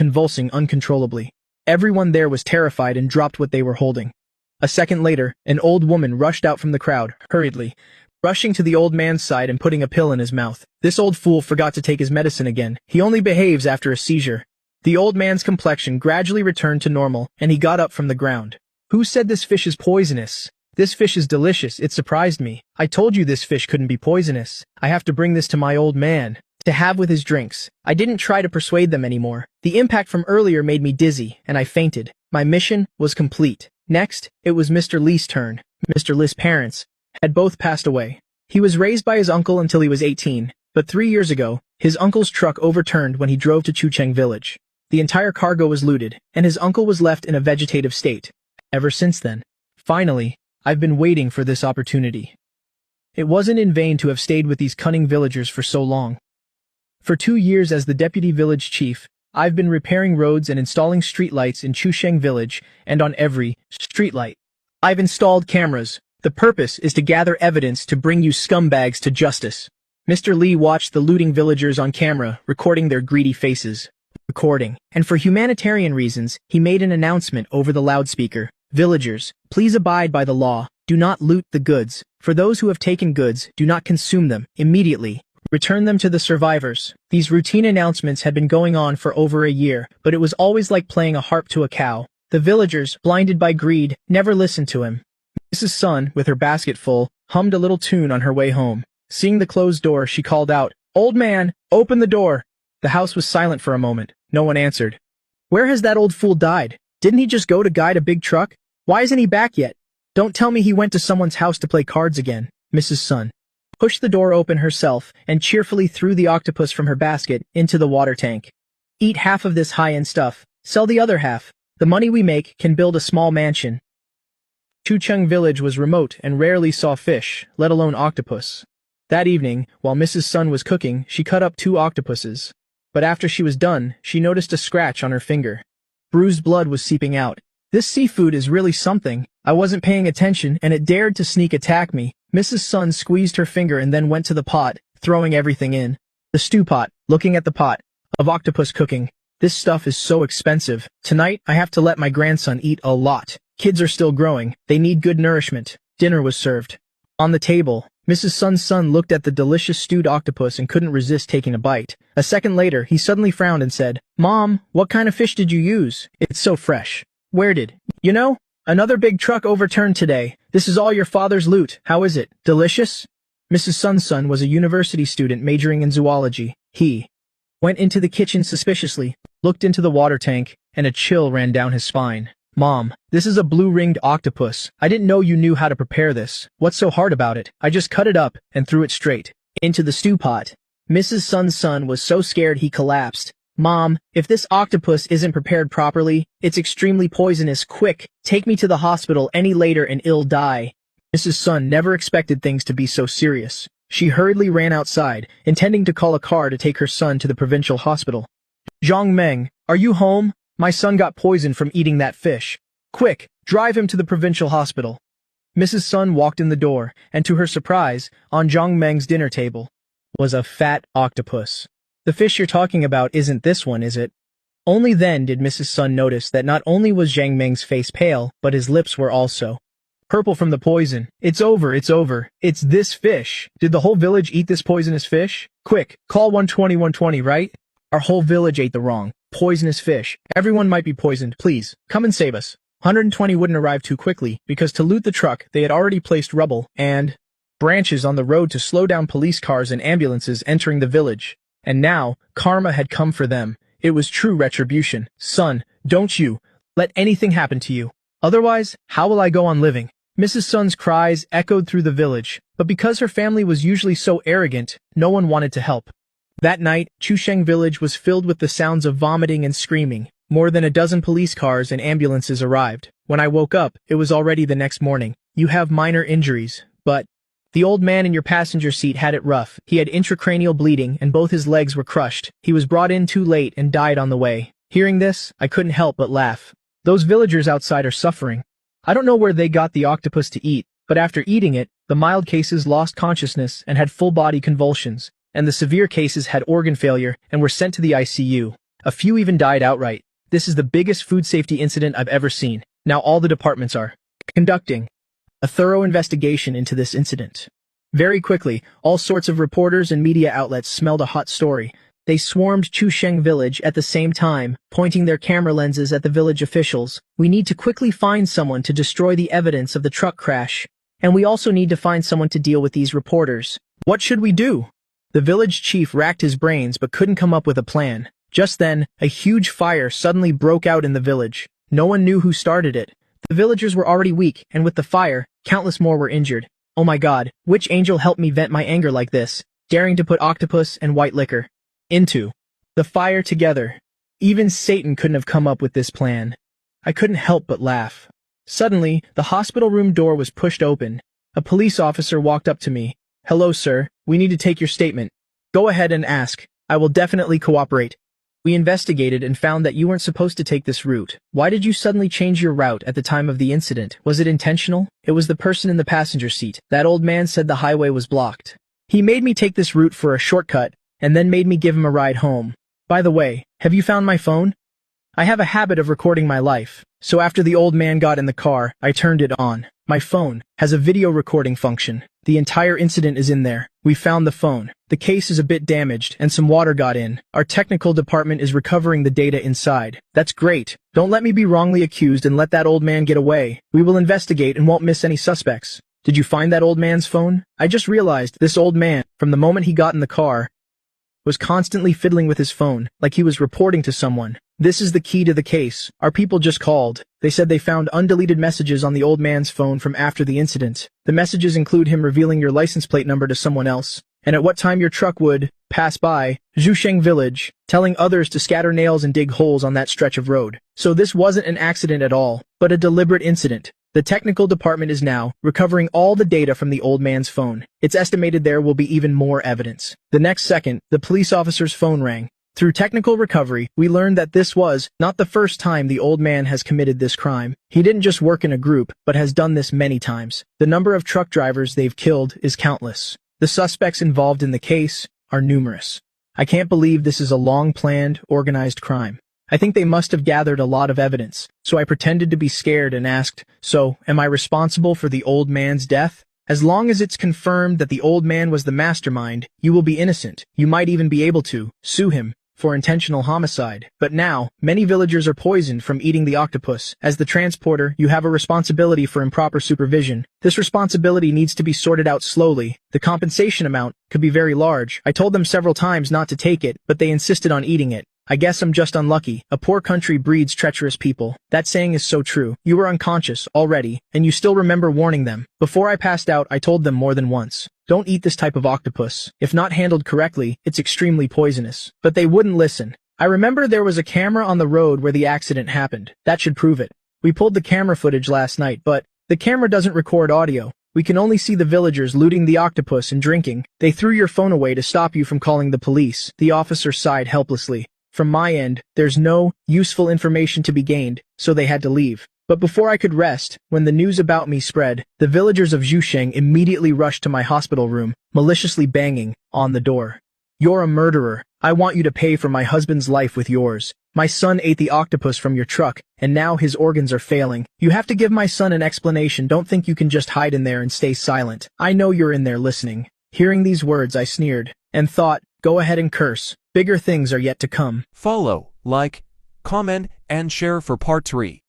convulsing uncontrollably. Everyone there was terrified and dropped what they were holding. A second later, an old woman rushed out from the crowd, hurriedly, rushing to the old man's side and putting a pill in his mouth. This old fool forgot to take his medicine again. He only behaves after a seizure. The old man's complexion gradually returned to normal, and he got up from the ground. Who said this fish is poisonous? This fish is delicious. It surprised me. I told you this fish couldn't be poisonous. I have to bring this to my old man to have with his drinks. I didn't try to persuade them anymore. The impact from earlier made me dizzy, and I fainted. My mission was complete. Next, it was Mr. Lee's turn. Mr. Lee's parents had both passed away. He was raised by his uncle until he was 18, but 3 years ago, his uncle's truck overturned when he drove to Chucheng village. The entire cargo was looted, and his uncle was left in a vegetative state. Ever since then, finally, I've been waiting for this opportunity. It wasn't in vain to have stayed with these cunning villagers for so long. For 2 years as the deputy village chief, I've been repairing roads and installing streetlights in Chucheng village and on every streetlight. I've installed cameras. The purpose is to gather evidence to bring you scumbags to justice. Mr. Lee watched the looting villagers on camera, recording their greedy faces. And for humanitarian reasons, he made an announcement over the loudspeaker. Villagers, please abide by the law. Do not loot the goods. For those who have taken goods, do not consume them immediately. Return them to the survivors. These routine announcements had been going on for over a year, but it was always like playing a harp to a cow. The villagers, blinded by greed, never listened to him. Mrs. Sun, with her basket full, hummed a little tune on her way home. Seeing the closed door, she called out, "Old man, open the door!" The house was silent for a moment. No one answered. Where has that old fool died? Didn't he just go to guide a big truck? Why isn't he back yet? Don't tell me he went to someone's house to play cards again. Mrs. Sun pushed the door open herself and cheerfully threw the octopus from her basket into the water tank. Eat half of this high-end stuff. Sell the other half. The money we make can build a small mansion. Chucheng village was remote and rarely saw fish, let alone octopus. That evening, while Mrs. Sun was cooking, she cut up 2 octopuses. But after she was done, she noticed a scratch on her finger. Bruised blood was seeping out. This seafood is really something. I wasn't paying attention, and it dared to sneak attack me. Mrs. Sun squeezed her finger and then went to the pot, throwing everything in. The stew pot, looking at the pot of octopus cooking. This stuff is so expensive. Tonight, I have to let my grandson eat a lot. Kids are still growing. They need good nourishment. Dinner was served. On the table, Mrs. Sun's son looked at the delicious stewed octopus and couldn't resist taking a bite. A second later, he suddenly frowned and said, "Mom, what kind of fish did you use? It's so fresh." Where did? You know? Another big truck overturned today. This is all your father's loot. How is it? Delicious? Mrs. Sun's son was a university student majoring in zoology. He went into the kitchen suspiciously, looked into the water tank, and a chill ran down his spine. Mom, this is a blue-ringed octopus. I didn't know you knew how to prepare this. What's so hard about it? I just cut it up and threw it straight into the stew pot. Mrs. Sun's son was so scared he collapsed. Mom, if this octopus isn't prepared properly, it's extremely poisonous. Quick, take me to the hospital any later and I'll die. Mrs. Sun never expected things to be so serious. She hurriedly ran outside, intending to call a car to take her son to the provincial hospital. Zhang Meng, are you home? My son got poisoned from eating that fish. Quick, drive him to the provincial hospital. Mrs. Sun walked in the door, and to her surprise, on Zhang Meng's dinner table was a fat octopus. The fish you're talking about isn't this one, is it? Only then did Mrs. Sun notice that not only was Zhang Meng's face pale, but his lips were also purple from the poison. It's over, it's over. It's this fish. Did the whole village eat this poisonous fish? Quick, call 120, right? Our whole village ate the wrong, poisonous fish. Everyone might be poisoned. Please, come and save us. 120 wouldn't arrive too quickly, because to loot the truck, they had already placed rubble and branches on the road to slow down police cars and ambulances entering the village. And now, karma had come for them. It was true retribution. Son, don't you let anything happen to you. Otherwise, how will I go on living? Mrs. Sun's cries echoed through the village, but because her family was usually so arrogant, no one wanted to help. That night, Chucheng village was filled with the sounds of vomiting and screaming. More than a dozen police cars and ambulances arrived. When I woke up, it was already the next morning. You have minor injuries, but the old man in your passenger seat had it rough. He had intracranial bleeding and both his legs were crushed. He was brought in too late and died on the way. Hearing this, I couldn't help but laugh. Those villagers outside are suffering. I don't know where they got the octopus to eat, but after eating it, the mild cases lost consciousness and had full-body convulsions, and the severe cases had organ failure and were sent to the ICU. A few even died outright. This is the biggest food safety incident I've ever seen. Now all the departments are conducting a thorough investigation into this incident. Very quickly, all sorts of reporters and media outlets smelled a hot story. They swarmed Chusheng village at the same time, pointing their camera lenses at the village officials. We need to quickly find someone to destroy the evidence of the truck crash. And we also need to find someone to deal with these reporters. What should we do? The village chief racked his brains but couldn't come up with a plan. Just then, a huge fire suddenly broke out in the village. No one knew who started it. The villagers were already weak, and with the fire, countless more were injured. Oh my god, which angel helped me vent my anger like this, daring to put octopus and white liquor into the fire together? Even Satan couldn't have come up with this plan. I couldn't help but laugh. Suddenly, the hospital room door was pushed open. A police officer walked up to me. Hello, sir. We need to take your statement. Go ahead and ask. I will definitely cooperate. We investigated and found that you weren't supposed to take this route. Why did you suddenly change your route at the time of the incident? Was it intentional? It was the person in the passenger seat. That old man said the highway was blocked. He made me take this route for a shortcut, and then made me give him a ride home. By the way, have you found my phone? I have a habit of recording my life, so after the old man got in the car, I turned it on. My phone has a video recording function. The entire incident is in there. We found the phone. The case is a bit damaged, and some water got in. Our technical department is recovering the data inside. That's great. Don't let me be wrongly accused and let that old man get away. We will investigate and won't miss any suspects. Did you find that old man's phone? I just realized this old man, from the moment he got in the car, was constantly fiddling with his phone, like he was reporting to someone. This is the key to the case. Our people just called. They said they found undeleted messages on the old man's phone from after the incident. The messages include him revealing your license plate number to someone else, and at what time your truck would pass by Zhusheng village, telling others to scatter nails and dig holes on that stretch of road. So this wasn't an accident at all, but a deliberate incident. The technical department is now recovering all the data from the old man's phone. It's estimated there will be even more evidence. The next second, the police officer's phone rang. Through technical recovery, we learned that this was not the first time the old man has committed this crime. He didn't just work in a group, but has done this many times. The number of truck drivers they've killed is countless. The suspects involved in the case are numerous. I can't believe this is a long-planned, organized crime. I think they must have gathered a lot of evidence, so I pretended to be scared and asked, so, am I responsible for the old man's death? As long as it's confirmed that the old man was the mastermind, you will be innocent. You might even be able to sue him for intentional homicide. But now, many villagers are poisoned from eating the octopus. As the transporter, you have a responsibility for improper supervision. This responsibility needs to be sorted out slowly. The compensation amount could be very large. I told them several times not to take it, but they insisted on eating it. I guess I'm just unlucky. A poor country breeds treacherous people. That saying is so true. You were unconscious already, and you still remember warning them. Before I passed out, I told them more than once. Don't eat this type of octopus. If not handled correctly, it's extremely poisonous. But they wouldn't listen. I remember there was a camera on the road where the accident happened. That should prove it. We pulled the camera footage last night, but the camera doesn't record audio. We can only see the villagers looting the octopus and drinking. They threw your phone away to stop you from calling the police. The officer sighed helplessly. From my end, there's no useful information to be gained, so they had to leave. But before I could rest, when the news about me spread, the villagers of Zhusheng immediately rushed to my hospital room, maliciously banging on the door. You're a murderer. I want you to pay for my husband's life with yours. My son ate the octopus from your truck, and now his organs are failing. You have to give my son an explanation. Don't think you can just hide in there and stay silent. I know you're in there listening. Hearing these words, I sneered, and thought, go ahead and curse. Bigger things are yet to come. Follow, like, comment, and share for part 3.